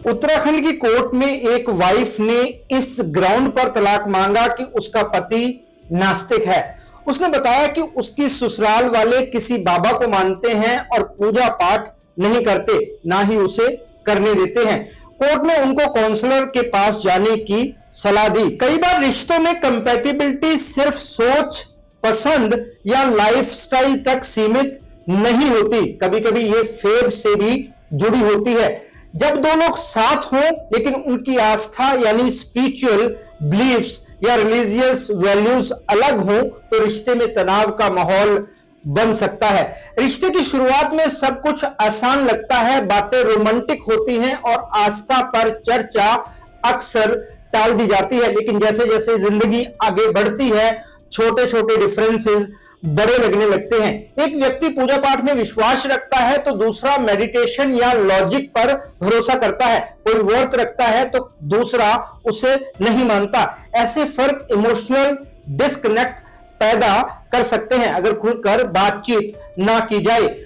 उत्तराखंड की कोर्ट में एक वाइफ ने इस ग्राउंड पर तलाक मांगा कि उसका पति नास्तिक है। उसने बताया कि उसकी ससुराल वाले किसी बाबा को मानते हैं और पूजा पाठ नहीं करते, ना ही उसे करने देते हैं। कोर्ट ने उनको काउंसलर के पास जाने की सलाह दी। कई बार रिश्तों में कंपैटिबिलिटी सिर्फ सोच, पसंद या लाइफस्टाइल तक सीमित नहीं होती, कभी कभी ये फेथ से भी जुड़ी होती है। जब दो लोग साथ हों लेकिन उनकी आस्था यानी स्पिरिचुअल बिलीफ्स या रिलीजियस वैल्यूज अलग हों तो रिश्ते में तनाव का माहौल बन सकता है। रिश्ते की शुरुआत में सब कुछ आसान लगता है, बातें रोमांटिक होती हैं और आस्था पर चर्चा अक्सर टाल दी जाती है, लेकिन जैसे जैसे जिंदगी आगे बढ़ती है छोटे छोटे डिफरेंसेस बड़े लगने लगते हैं। एक व्यक्ति पूजा पाठ में विश्वास रखता है तो दूसरा मेडिटेशन या लॉजिक पर भरोसा करता है। कोई व्रत रखता है तो दूसरा उसे नहीं मानता। ऐसे फर्क इमोशनल डिस्कनेक्ट पैदा कर सकते हैं अगर खुलकर बातचीत ना की जाए।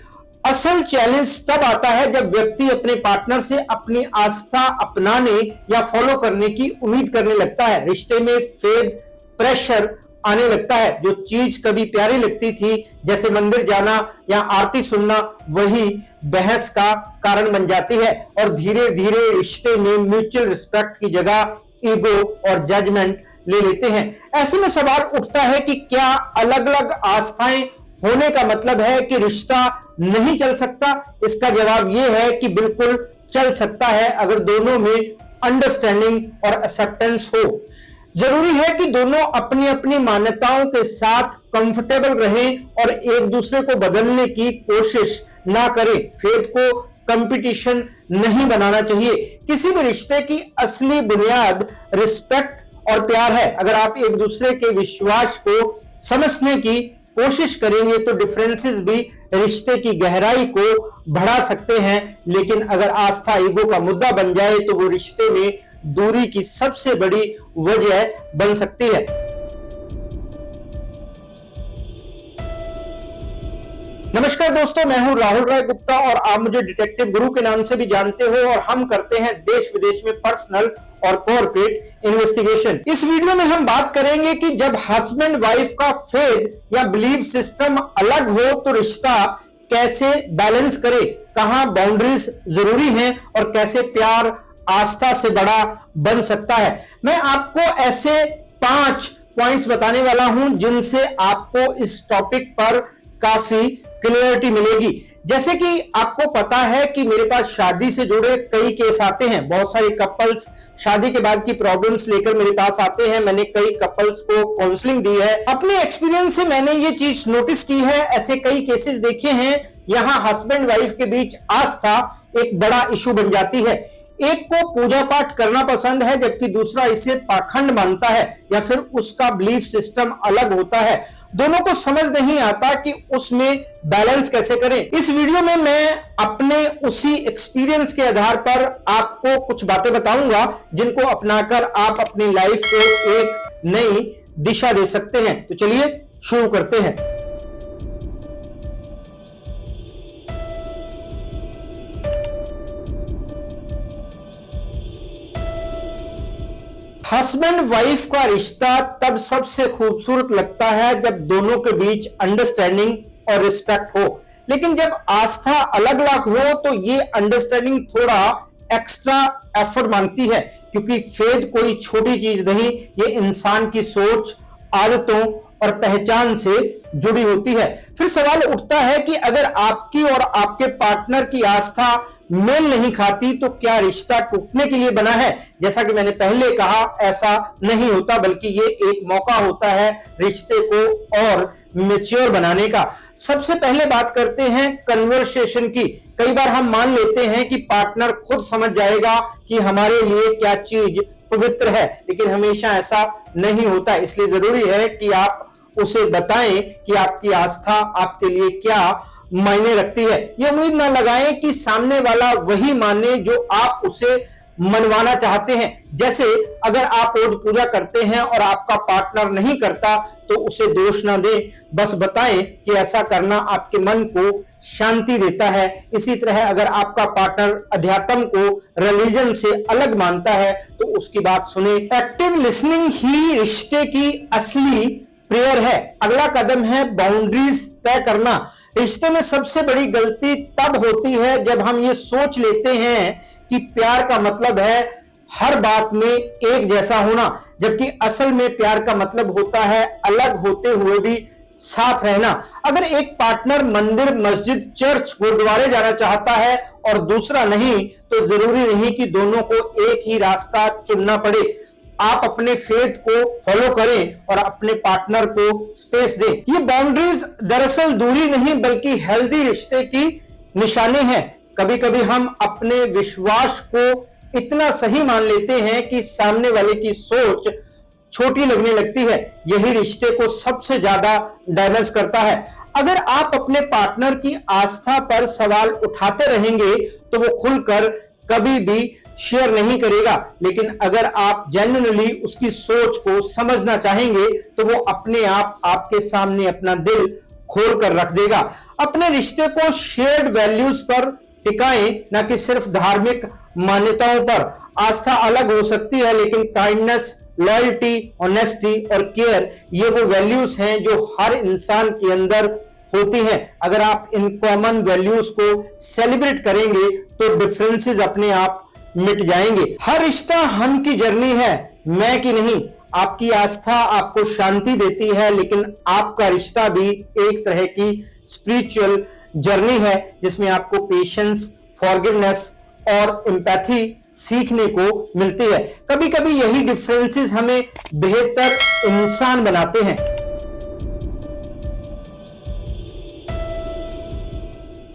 असल चैलेंज तब आता है जब व्यक्ति अपने पार्टनर से अपनी आस्था अपनाने या फॉलो करने की उम्मीद करने लगता है। रिश्ते में फेथ प्रेशर आने लगता है। जो चीज कभी प्यारी लगती थी, जैसे मंदिर जाना या आरती सुनना, वही बहस का कारण बन जाती है और धीरे धीरे रिश्ते में म्यूचुअल रिस्पेक्ट की जगह ईगो और जजमेंट ले लेते हैं। ऐसे में सवाल उठता है कि क्या अलग अलग आस्थाएं होने का मतलब है कि रिश्ता नहीं चल सकता? इसका जवाब यह है कि बिल्कुल चल सकता है अगर दोनों में अंडरस्टैंडिंग और एक्सेप्टेंस हो। जरूरी है कि दोनों अपनी अपनी मान्यताओं के साथ कंफर्टेबल रहें और एक दूसरे को बदलने की कोशिश ना करें। फेथ को कंपटीशन नहीं बनाना चाहिए। किसी भी रिश्ते की असली बुनियाद रिस्पेक्ट और प्यार है। अगर आप एक दूसरे के विश्वास को समझने की कोशिश करेंगे तो डिफरेंसेस भी रिश्ते की गहराई को बढ़ा सकते हैं, लेकिन अगर आस्था ईगो का मुद्दा बन जाए तो वो रिश्ते में दूरी की सबसे बड़ी वजह बन सकती है। नमस्कार दोस्तों, मैं हूं राहुल राय गुप्ता और आप मुझे डिटेक्टिव गुरु के नाम से भी जानते हो और हम करते हैं देश विदेश में पर्सनल और कॉर्पोरेट इन्वेस्टिगेशन। इस वीडियो में हम बात करेंगे कि जब हस्बैंड वाइफ का फेथ या बिलीफ सिस्टम अलग हो तो रिश्ता कैसे बैलेंस करे, कहां बाउंड्रीज जरूरी हैं और कैसे प्यार आस्था से बड़ा बन सकता है। मैं आपको ऐसे 5 पॉइंट्स बताने वाला हूं जिनसे आपको इस टॉपिक पर काफी क्लियरिटी मिलेगी। जैसे कि आपको पता है कि मेरे पास शादी से जुड़े कई केस आते हैं। बहुत सारे कपल्स शादी के बाद की प्रॉब्लम्स लेकर मेरे पास आते हैं। मैंने कई कपल्स को काउंसलिंग दी है। अपने एक्सपीरियंस से मैंने ये चीज नोटिस की है। ऐसे कई केसेस देखे हैं यहां हस्बैंड वाइफ के बीच आस्था एक बड़ा इशू बन जाती है। एक को पूजा पाठ करना पसंद है जबकि दूसरा इसे पाखंड मानता है या फिर उसका बिलीफ सिस्टम अलग होता है। दोनों को समझ नहीं आता कि उसमें बैलेंस कैसे करें। इस वीडियो में मैं अपने उसी एक्सपीरियंस के आधार पर आपको कुछ बातें बताऊंगा जिनको अपनाकर आप अपनी लाइफ को एक नई दिशा दे सकते हैं। तो चलिए शुरू करते हैं। हस्बैंड वाइफ का रिश्ता तब सबसे खूबसूरत लगता है जब दोनों के बीच अंडरस्टैंडिंग और रिस्पेक्ट हो, लेकिन जब आस्था अलग अलग हो तो ये अंडरस्टैंडिंग थोड़ा एक्स्ट्रा एफर्ट मांगती है, क्योंकि फेथ कोई छोटी चीज नहीं, ये इंसान की सोच, आदतों और पहचान से जुड़ी होती है। फिर सवाल उठता है कि अगर आपकी और आपके पार्टनर की आस्था मेल नहीं खाती तो क्या रिश्ता टूटने के लिए बना है? जैसा कि मैंने पहले कहा, ऐसा नहीं होता, बल्कि ये एक मौका होता है रिश्ते को और मैच्योर बनाने का। सबसे पहले बात करते हैं कन्वर्सेशन की। कई बार हम मान लेते हैं कि पार्टनर खुद समझ जाएगा कि हमारे लिए क्या चीज पवित्र है, लेकिन हमेशा ऐसा नहीं होता। इसलिए जरूरी है कि आप उसे बताएं कि आपकी आस्था आपके लिए क्या मायने रखती है। यह उम्मीद ना लगाएं कि सामने वाला वही माने जो आप उसे मनवाना चाहते हैं। जैसे अगर आप रोज पूजा करते हैं और आपका पार्टनर नहीं करता तो उसे दोष ना दें, बस बताएं कि ऐसा करना आपके मन को शांति देता है। इसी तरह अगर आपका पार्टनर अध्यात्म को रिलीजन से अलग मानता है तो उसकी बात सुने। एक्टिव लिसनिंग ही रिश्ते की असली प्रेयर है। अगला कदम है बाउंड्रीज तय करना। रिश्ते में सबसे बड़ी गलती तब होती है जब हम ये सोच लेते हैं कि प्यार का मतलब है हर बात में एक जैसा होना, जबकि असल में प्यार का मतलब होता है अलग होते हुए भी साथ रहना। अगर एक पार्टनर मंदिर, मस्जिद, चर्च, गुरुद्वारे जाना चाहता है और दूसरा नहीं, तो जरूरी नहीं कि दोनों को एक ही रास्ता चुनना पड़े। आप अपने फेथ को फॉलो करें और अपने पार्टनर को स्पेस दें। ये बाउंड्रीज दरअसल दूरी नहीं बल्कि हेल्दी रिश्ते की निशानी है। कभी कभी हम अपने विश्वास को इतना सही मान लेते हैं कि सामने वाले की सोच छोटी लगने लगती है। यही रिश्ते को सबसे ज्यादा डैमेज करता है। अगर आप अपने पार्टनर की आस्था पर सवाल उठाते रहेंगे तो वो खुलकर कभी भी शेयर नहीं करेगा, लेकिन अगर आप जेन्युइनली उसकी सोच को समझना चाहेंगे तो वो अपने आप आपके सामने अपना दिल खोल कर रख देगा। अपने रिश्ते को शेयर्ड वैल्यूज पर टिकाएं, न कि सिर्फ धार्मिक मान्यताओं पर। आस्था अलग हो सकती है, लेकिन काइंडनेस, लॉयल्टी, ऑनेस्टी और केयर ये वो वैल्यूज हैं जो हर इंसान के अंदर होती हैं। अगर आप इन कॉमन वैल्यूज को सेलिब्रेट करेंगे तो डिफरेंसेस अपने आप मिट जाएंगे। हर रिश्ता हम की जर्नी है, मैं की नहीं। आपकी आस्था आपको शांति देती है, लेकिन आपका रिश्ता भी एक तरह की स्पिरिचुअल जर्नी है जिसमें आपको पेशेंस, फॉरगिवनेस और एम्पैथी सीखने को मिलती है। कभी कभी यही डिफरेंसेस हमें बेहतर इंसान बनाते हैं।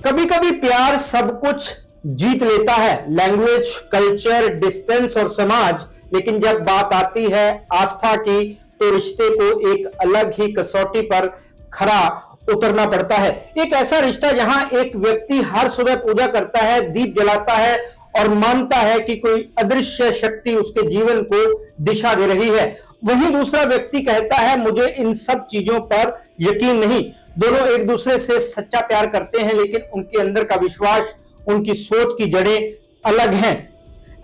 कभी कभी प्यार सब कुछ जीत लेता है, लैंग्वेज, कल्चर, डिस्टेंस और समाज, लेकिन जब बात आती है आस्था की तो रिश्ते को एक अलग ही कसौटी पर खरा उतरना पड़ता है। एक ऐसा रिश्ता जहां एक व्यक्ति हर सुबह पूजा करता है, दीप जलाता है और मानता है कि कोई अदृश्य शक्ति उसके जीवन को दिशा दे रही है, वहीं दूसरा व्यक्ति कहता है मुझे इन सब चीजों पर यकीन नहीं। दोनों एक दूसरे से सच्चा प्यार करते हैं, लेकिन उनके अंदर का विश्वास, उनकी सोच की जड़ें अलग हैं।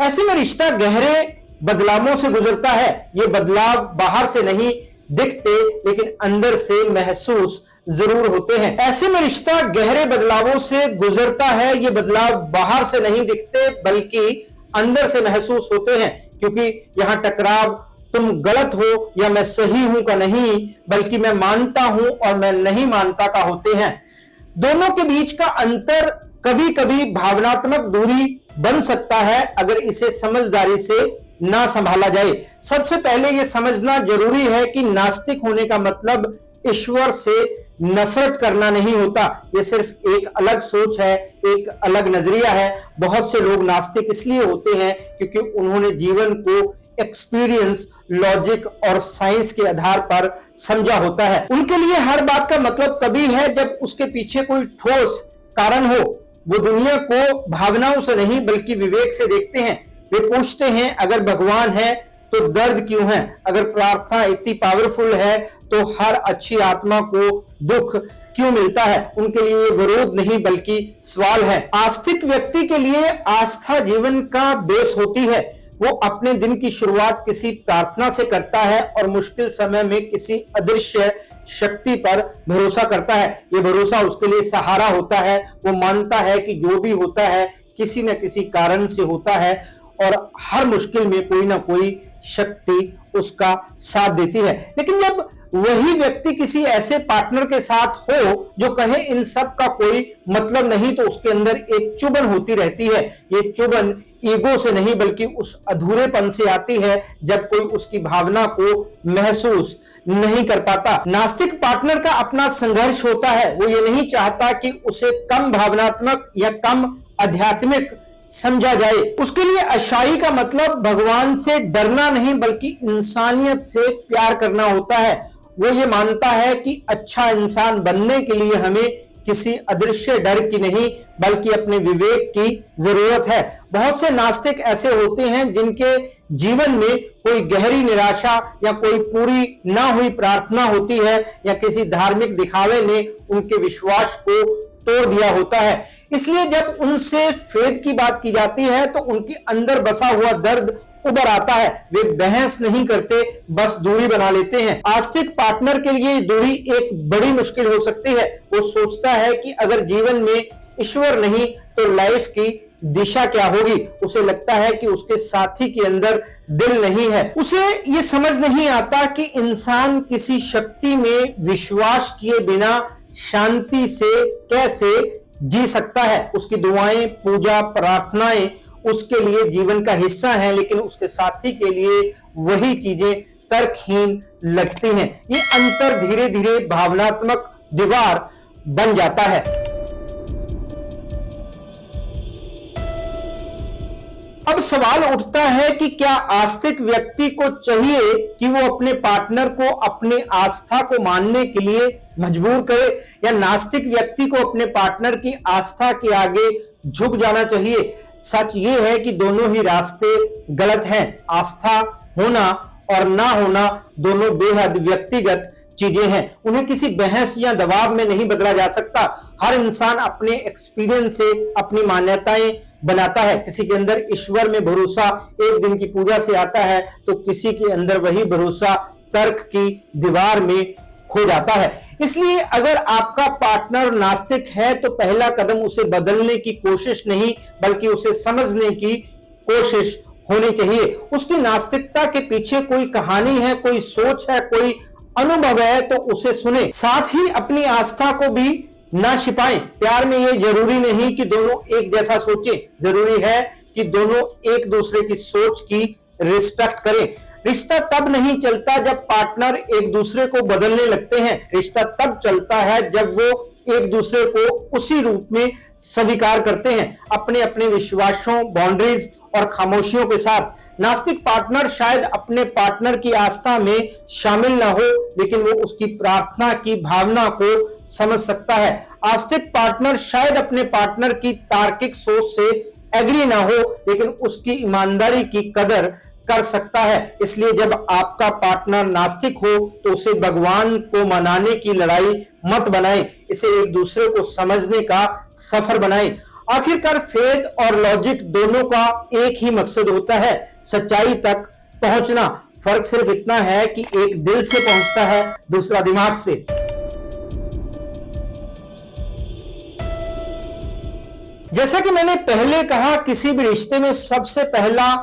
ऐसे में रिश्ता गहरे बदलावों से गुजरता है। ये बदलाव बाहर से नहीं दिखते, लेकिन अंदर से महसूस जरूर होते हैं। ऐसे में रिश्ता गहरे बदलावों से गुजरता है। ये बदलाव बाहर से नहीं दिखते बल्कि अंदर से महसूस होते हैं, क्योंकि यहां टकराव तुम गलत हो या मैं सही हूं का नहीं, बल्कि मैं मानता हूं और मैं नहीं मानता का होते हैं। दोनों के बीच का अंतर कभी कभी भावनात्मक दूरी बन सकता है अगर इसे समझदारी से ना संभाला जाए। सबसे पहले यह समझना जरूरी है कि नास्तिक होने का मतलब ईश्वर से नफरत करना नहीं होता। यह सिर्फ एक अलग सोच है, एक अलग नजरिया है। बहुत से लोग नास्तिक इसलिए होते हैं क्योंकि उन्होंने जीवन को एक्सपीरियंस, लॉजिक और साइंस के आधार पर समझा होता है। उनके लिए हर बात का मतलब तभी है जब उसके पीछे कोई ठोस कारण हो। वो दुनिया को भावनाओं से नहीं बल्कि विवेक से देखते हैं। वे पूछते हैं अगर भगवान है तो दर्द क्यों है? अगर प्रार्थना इतनी पावरफुल है तो हर अच्छी आत्मा को दुख क्यों मिलता है? उनके लिए विरोध नहीं बल्कि सवाल है। आस्तिक व्यक्ति के लिए आस्था जीवन का बेस होती है। वो अपने दिन की शुरुआत किसी प्रार्थना से करता है और मुश्किल समय में किसी अदृश्य शक्ति पर भरोसा करता है। ये भरोसा उसके लिए सहारा होता है। वो मानता है कि जो भी होता है किसी न किसी कारण से होता है और हर मुश्किल में कोई ना कोई शक्ति उसका साथ देती है। लेकिन जब वही व्यक्ति किसी ऐसे पार्टनर के साथ हो जो कहे इन सब का कोई मतलब नहीं, तो उसके अंदर एक चुभन होती रहती है। ये चुभन ईगो से नहीं बल्कि उस अधूरेपन से आती है जब कोई उसकी भावना को महसूस नहीं कर पाता। नास्तिक पार्टनर का अपना संघर्ष होता है। वो ये नहीं चाहता कि उसे कम भावनात्मक या कम आध्यात्मिक समझा जाए। उसके लिए अच्छाई का मतलब भगवान से डरना नहीं बल्कि इंसानियत से प्यार करना होता है। वो ये मानता है कि अच्छा इंसान बनने के लिए हमें किसी अदृश्य डर की नहीं बल्कि अपने विवेक की जरूरत है। बहुत से नास्तिक ऐसे होते हैं जिनके जीवन में कोई गहरी निराशा या कोई पूरी ना हुई प्रार्थना होती है, या किसी धार्मिक दिखावे ने उनके विश्वास को तोड़ दिया होता है। इसलिए जब उनसे फेथ की बात की जाती है तो उनके अंदर बसा हुआ दर्द उभर आता है। वे बहस नहीं करते, बस दूरी बना लेते हैं। आस्तिक पार्टनर के लिए दूरी एक बड़ी मुश्किल हो सकती है। वो सोचता है कि अगर जीवन में ईश्वर नहीं तो लाइफ की दिशा क्या होगी। उसे लगता है कि उसके साथी के अंदर दिल नहीं है। उसे ये समझ नहीं आता कि इंसान किसी शक्ति में विश्वास किए बिना शांति से कैसे जी सकता है। उसकी दुआएं, पूजा, प्रार्थनाएं उसके लिए जीवन का हिस्सा है, लेकिन उसके साथी के लिए वही चीजें तर्कहीन लगती हैं। ये अंतर धीरे धीरे भावनात्मक दीवार बन जाता है। अब सवाल उठता है कि क्या आस्तिक व्यक्ति को चाहिए कि वो अपने पार्टनर को अपनी आस्था को मानने के लिए मजबूर करे, या नास्तिक व्यक्ति को अपने पार्टनर की आस्था के आगे झुक जाना चाहिए। सच ये है कि दोनों ही रास्ते गलत हैं। आस्था होना और ना होना दोनों बेहद व्यक्तिगत चीजें हैं। उन्हें किसी बहस या दबाव में नहीं बदला जा सकता। हर इंसान अपने एक्सपीरियंस से अपनी मान्यताएं बनाता है। किसी के अंदर ईश्वर में भरोसा एक दिन की पूजा से आता है, तो किसी के अंदर वही भरोसा तर्क की दीवार में खो जाता है। इसलिए अगर आपका पार्टनर नास्तिक है तो पहला कदम उसे बदलने की कोशिश नहीं बल्कि उसे समझने की कोशिश होनी चाहिए। उसकी नास्तिकता के पीछे कोई कहानी है, कोई सोच है, कोई अनुभव है, तो उसे सुने। साथ ही अपनी आस्था को भी ना छिपाएं। प्यार में यह जरूरी नहीं कि दोनों एक जैसा सोचें, जरूरी है कि दोनों एक दूसरे की सोच की रिस्पेक्ट करें। रिश्ता तब नहीं चलता जब पार्टनर एक दूसरे को बदलने लगते हैं। रिश्ता तब चलता है जब वो एक दूसरे को उसी रूप में स्वीकार करते हैं, अपने अपने विश्वासों, बाउंड्रीज और खामोशियों के साथ। नास्तिक पार्टनर शायद अपने पार्टनर की आस्था में शामिल ना हो, लेकिन वो उसकी प्रार्थना की भावना को समझ सकता है। आस्तिक पार्टनर शायद अपने पार्टनर की तार्किक सोच से एग्री ना हो, लेकिन उसकी ईमानदारी की कदर कर सकता है। इसलिए जब आपका पार्टनर नास्तिक हो तो उसे भगवान को मनाने की लड़ाई मत बनाएं, इसे एक दूसरे को समझने का सफर बनाएं। आखिरकार फेथ और लॉजिक दोनों का एक ही मकसद होता है, सच्चाई तक पहुंचना। फर्क सिर्फ इतना है कि एक दिल से पहुंचता है, दूसरा दिमाग से। जैसा कि मैंने पहले कहा, किसी भी रिश्ते में सबसे पहला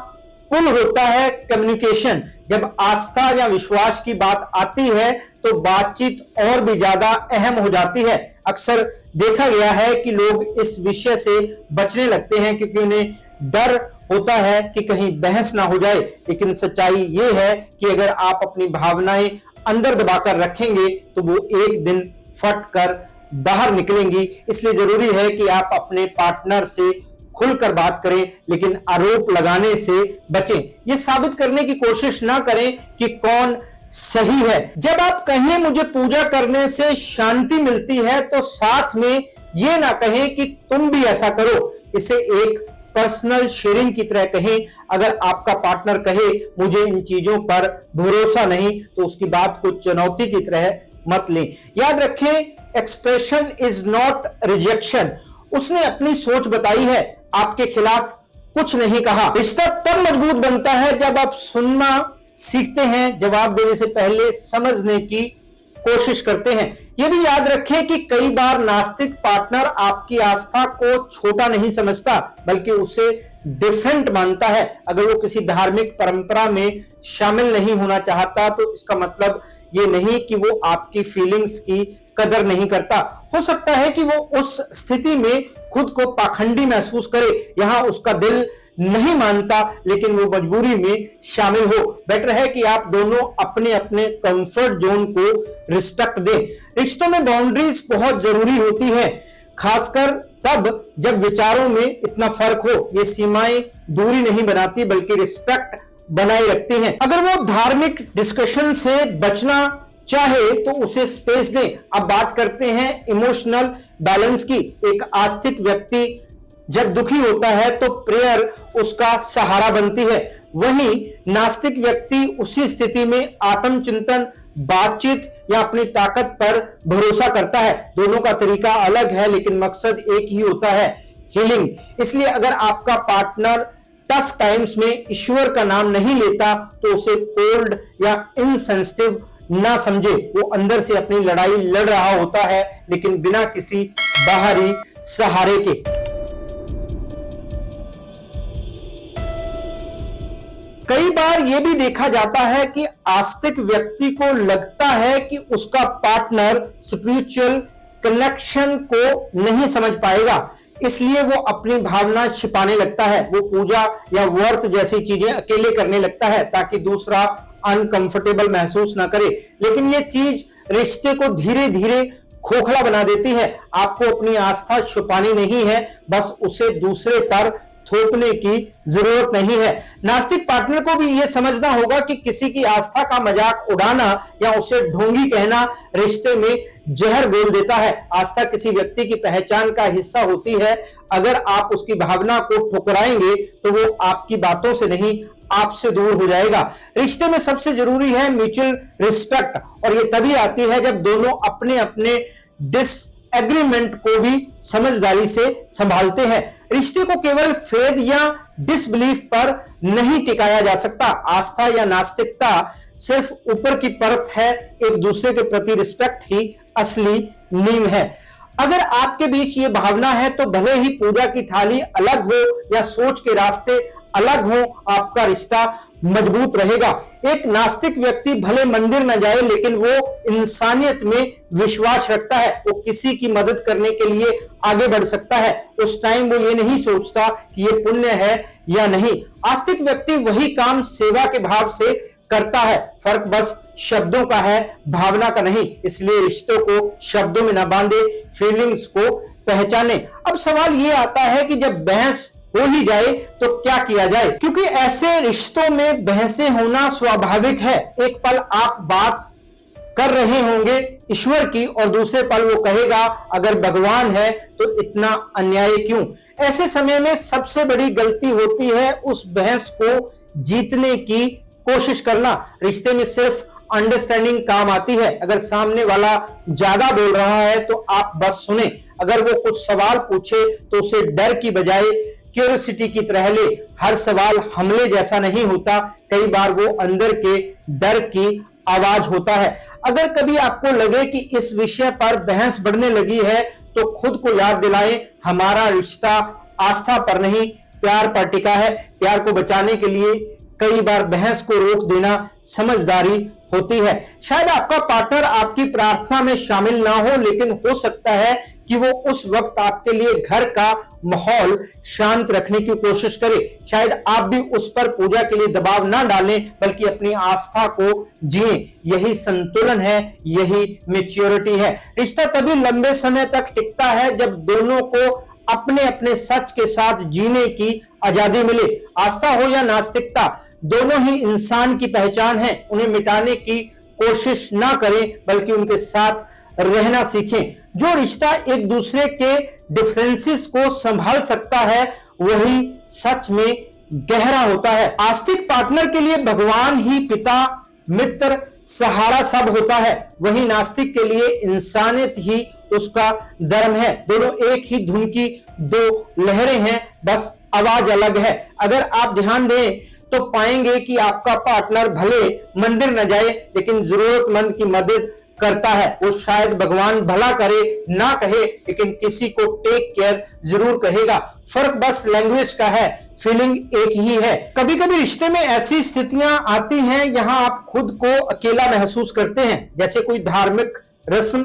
पुल होता है कम्युनिकेशन। जब आस्था या विश्वास की बात आती है तो बातचीत और भी ज्यादा अहम हो जाती है। अक्सर देखा गया है कि लोग इस विषय से बचने लगते हैं क्योंकि उन्हें डर होता है कि कहीं बहस ना हो जाए। लेकिन सच्चाई यह है कि अगर आप अपनी भावनाएं अंदर दबाकर रखेंगे तो वो एक दिन फट कर बाहर निकलेंगी। इसलिए जरूरी है कि आप अपने पार्टनर से खुलकर बात करें, लेकिन आरोप लगाने से बचें। यह साबित करने की कोशिश ना करें कि कौन सही है। जब आप कहें मुझे पूजा करने से शांति मिलती है, तो साथ में यह ना कहें कि तुम भी ऐसा करो। इसे एक पर्सनल शेयरिंग की तरह कहें। अगर आपका पार्टनर कहे मुझे इन चीजों पर भरोसा नहीं, तो उसकी बात को चुनौती की तरह मत लें। याद रखें, एक्सप्रेशन इज नॉट रिजेक्शन। उसने अपनी सोच बताई है, आपके खिलाफ कुछ नहीं कहा। रिश्ता तब मजबूत बनता है जब आप सुनना सीखते हैं, जवाब देने से पहले समझने की कोशिश करते हैं। यह भी याद रखें कि कई बार नास्तिक पार्टनर आपकी आस्था को छोटा नहीं समझता बल्कि उसे डिफरेंट मानता है। अगर वो किसी धार्मिक परंपरा में शामिल नहीं होना चाहता तो इसका मतलब ये नहीं कि वो आपकी फीलिंग्स की कदर नहीं करता। हो सकता है कि वो उस स्थिति में खुद को पाखंडी महसूस करे। यहां उसका दिल नहीं मानता, लेकिन वो मजबूरी में शामिल हो। बेटर है कि आप दोनों अपने अपने कंफर्ट जोन को रिस्पेक्ट दें। रिश्तों में बाउंड्रीज बहुत जरूरी होती है, खासकर तब जब विचारों में इतना फर्क हो। ये सीमाएं दूरी नहीं बनाती बल्कि रिस्पेक्ट बनाए रखती हैं। अगर वो धार्मिक डिस्कशन से बचना चाहे तो उसे स्पेस दें। अब बात करते हैं इमोशनल बैलेंस की। एक आस्तिक व्यक्ति जब दुखी होता है तो प्रेयर उसका सहारा बनती है, वहीं नास्तिक व्यक्ति उसी स्थिति में आत्मचिंतन, बातचीत या अपनी ताकत पर भरोसा करता है। दोनों का तरीका अलग है लेकिन मकसद एक ही होता है, हीलिंग। इसलिए अगर आपका पार्टनर टफ टाइम्स में ईश्वर का नाम नहीं लेता तो उसे कोल्ड या इनसेंसिटिव ना समझे। वो अंदर से अपनी लड़ाई लड़ रहा होता है लेकिन बिना किसी बाहरी सहारे के। कई बार यह भी देखा जाता है कि आस्तिक व्यक्ति को लगता है कि उसका पार्टनर स्पिरिचुअल कनेक्शन को नहीं समझ पाएगा, इसलिए वो अपनी भावना छिपाने लगता है। वो पूजा या व्रत जैसी चीजें अकेले करने लगता है ताकि दूसरा अनकंफर्टेबल महसूस ना करे। लेकिन ये चीज रिश्ते को धीरे धीरे खोखला बना देती है। आपको अपनी आस्था छुपानी नहीं है, बस उसे दूसरे पर थोपने की जरूरत नहीं है। नास्तिक पार्टनर को भी यह समझना होगा कि किसी की आस्था का मजाक उड़ाना या उसे ढोंगी कहना रिश्ते में जहर घोल देता है। आस्था किसी व्यक्ति की पहचान का हिस्सा होती है। अगर आप उसकी भावना को ठुकराएंगे तो वो आपकी बातों से नहीं, आपसे दूर हो जाएगा। रिश्ते में सबसे जरूरी है म्यूचुअल रिस्पेक्ट, और ये तभी आती है जब दोनों अपने अपने डिसएग्रीमेंट को भी समझदारी से संभालते हैं। रिश्ते को केवल फेद या डिसबिलीफ पर नहीं टिकाया जा सकता। आस्था या नास्तिकता सिर्फ ऊपर की परत है, एक दूसरे के प्रति रिस्पेक्ट ही असली नींव है। अगर आपके बीच ये भावना है तो भले ही पूजा की थाली अलग हो या सोच के रास्ते अलग हो, आपका रिश्ता मजबूत रहेगा। एक नास्तिक व्यक्ति भले मंदिर न जाए लेकिन वो इंसानियत में विश्वास रखता है। वो किसी की मदद करने के लिए आगे बढ़ सकता है। उस टाइम वो ये नहीं सोचता कि ये पुण्य है या नहीं। आस्तिक व्यक्ति वही काम सेवा के भाव से करता है। फर्क बस शब्दों का है, भावना का नहीं। इसलिए रिश्तों को शब्दों में न बांधे, फीलिंग्स को पहचाने। अब सवाल ये आता है कि जब बहस हो ही जाए तो क्या किया जाए, क्योंकि ऐसे रिश्तों में बहसें होना स्वाभाविक है। एक पल आप बात कर रहे होंगे ईश्वर की और दूसरे पल वो कहेगा अगर भगवान है तो इतना अन्याय क्यों। ऐसे समय में सबसे बड़ी गलती होती है उस बहस को जीतने की कोशिश करना। रिश्ते में सिर्फ अंडरस्टैंडिंग काम आती है। अगर सामने वाला ज्यादा बोल रहा है तो आप बस सुने। अगर वो कुछ सवाल पूछे तो उसे डर की बजाय क्यूरियोसिटी की तरह ले। हर सवाल हमले जैसा नहीं होता, कई बार वो अंदर के डर की आवाज होता है। अगर कभी आपको लगे कि इस विषय पर बहस बढ़ने लगी है तो खुद को याद दिलाएं, हमारा रिश्ता आस्था पर नहीं प्यार पर टिका है। प्यार को बचाने के लिए कई बार बहस को रोक देना समझदारी होती है। शायद आपका पार्टनर आपकी प्रार्थना में शामिल ना हो, लेकिन हो सकता है कि वो उस वक्त आपके लिए घर का माहौल शांत रखने की कोशिश करे। शायद आप भी उस पर पूजा के लिए दबाव ना डालें, बल्कि अपनी आस्था को जिए। यही संतुलन है, यही मैच्योरिटी है। रिश्ता तभी लंबे समय तक टिकता है जब दोनों को अपने अपने सच के साथ जीने की आजादी मिले। आस्था हो या नास्तिकता, दोनों ही इंसान की पहचान है। उन्हें मिटाने की कोशिश ना करें, बल्कि उनके साथ रहना सीखें। जो रिश्ता एक दूसरे के डिफरेंसेस को संभाल सकता है वही सच में गहरा होता है। आस्तिक पार्टनर के लिए भगवान ही पिता, मित्र, सहारा सब होता है। वही नास्तिक के लिए इंसानियत ही उसका धर्म है। दोनों एक ही धुन की दो लहरें हैं, बस आवाज अलग है। अगर आप ध्यान दें तो पाएंगे कि आपका पार्टनर भले मंदिर न जाए लेकिन जरूरतमंद की मदद करता है। वो शायद भगवान भला करे ना कहे, लेकिन किसी को टेक केयर जरूर कहेगा। फर्क बस लैंग्वेज का है, फीलिंग एक ही है। कभी कभी रिश्ते में ऐसी स्थितियां आती हैं यहां आप खुद को अकेला महसूस करते हैं, जैसे कोई धार्मिक रस्म,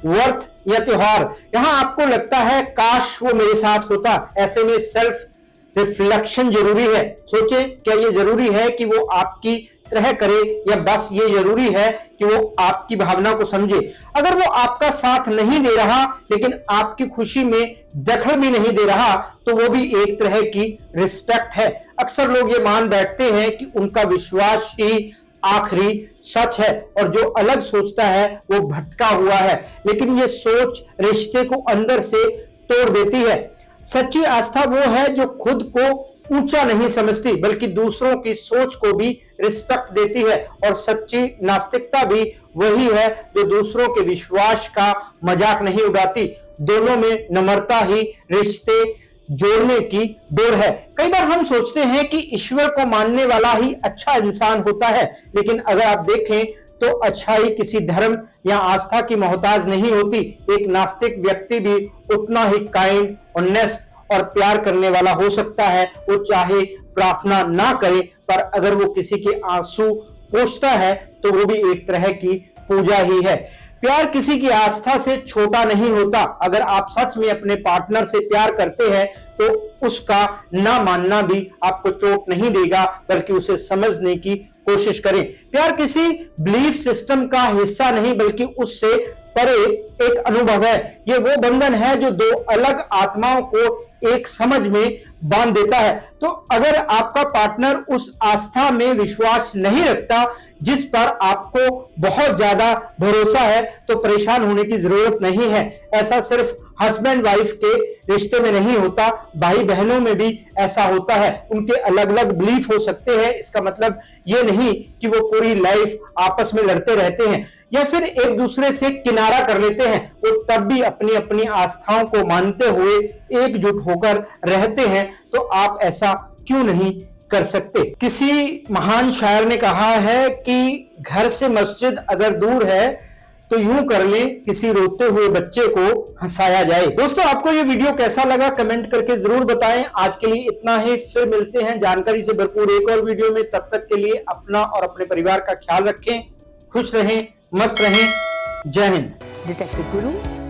व्रत या त्योहार। यहां आपको लगता है काश वो मेरे साथ होता। ऐसे में सेल्फ रिफ्लेक्शन जरूरी है। सोचें, क्या ये जरूरी है कि वो आपकी तरह करे, या बस ये जरूरी है कि वो आपकी भावना को समझे। अगर वो आपका साथ नहीं दे रहा लेकिन आपकी खुशी में दखल भी नहीं दे रहा तो वो भी एक तरह की रिस्पेक्ट है। अक्सर लोग ये मान बैठते हैं कि उनका विश्वास ही आखिरी सच है और जो अलग सोचता है वो भटका हुआ है। लेकिन ये सोच रिश्ते को अंदर से तोड़ देती है। सच्ची आस्था वो है जो खुद को ऊंचा नहीं समझती बल्कि दूसरों की सोच को भी रिस्पेक्ट देती है, और सच्ची नास्तिकता भी वही है जो दूसरों के विश्वास का मजाक नहीं उड़ाती। दोनों में नम्रता ही रिश्ते जोड़ने की डोर है। कई बार हम सोचते हैं कि ईश्वर को मानने वाला ही अच्छा इंसान होता है, लेकिन अगर आप देखें तो अच्छाई किसी धर्म या आस्था की मोहताज नहीं होती। एक नास्तिक व्यक्ति भी उतना ही काइंड, ऑनेस्ट और प्यार करने वाला हो सकता है। वो चाहे प्रार्थना ना करे, पर अगर वो किसी के आंसू पोंछता है तो वो भी एक तरह की पूजा ही है। प्यार किसी की आस्था से छोटा नहीं होता। अगर आप सच में अपने पार्टनर से प्यार करते हैं तो उसका ना मानना भी आपको चोट नहीं देगा, बल्कि उसे समझने की कोशिश करें। प्यार किसी बिलीफ सिस्टम का हिस्सा नहीं बल्कि उससे परे एक अनुभव है। यह वो बंधन है जो दो अलग आत्माओं को एक समझ में बांध देता है। तो अगर आपका पार्टनर उस आस्था में विश्वास नहीं रखता जिस पर आपको बहुत ज्यादा भरोसा है, तो परेशान होने की जरूरत नहीं है। ऐसा सिर्फ हस्बैंड वाइफ के रिश्ते में नहीं होता, भाई बहनों में भी ऐसा होता है। उनके अलग अलग बिलीफ हो सकते हैं, इसका मतलब यह नहीं कि वो पूरी लाइफ आपस में लड़ते रहते हैं या फिर एक दूसरे से किनारा कर लेते हैं। वो तब भी अपनी अपनी आस्थाओं को मानते हुए एकजुट होकर रहते हैं। तो आप ऐसा क्यों नहीं कर सकते? किसी महान शायर ने कहा है कि घर से मस्जिद अगर दूर है तो यूं कर ले किसी रोते हुए बच्चे को हंसाया जाए। दोस्तों, आपको ये वीडियो कैसा लगा कमेंट करके जरूर बताएं। आज के लिए इतना ही, फिर मिलते हैं जानकारी से भरपूर एक और वीडियो में। तब तक के लिए अपना और अपने परिवार का ख्याल रखें, खुश रहें, मस्त रहें। जय हिंद। डिटेक्टिव गुरु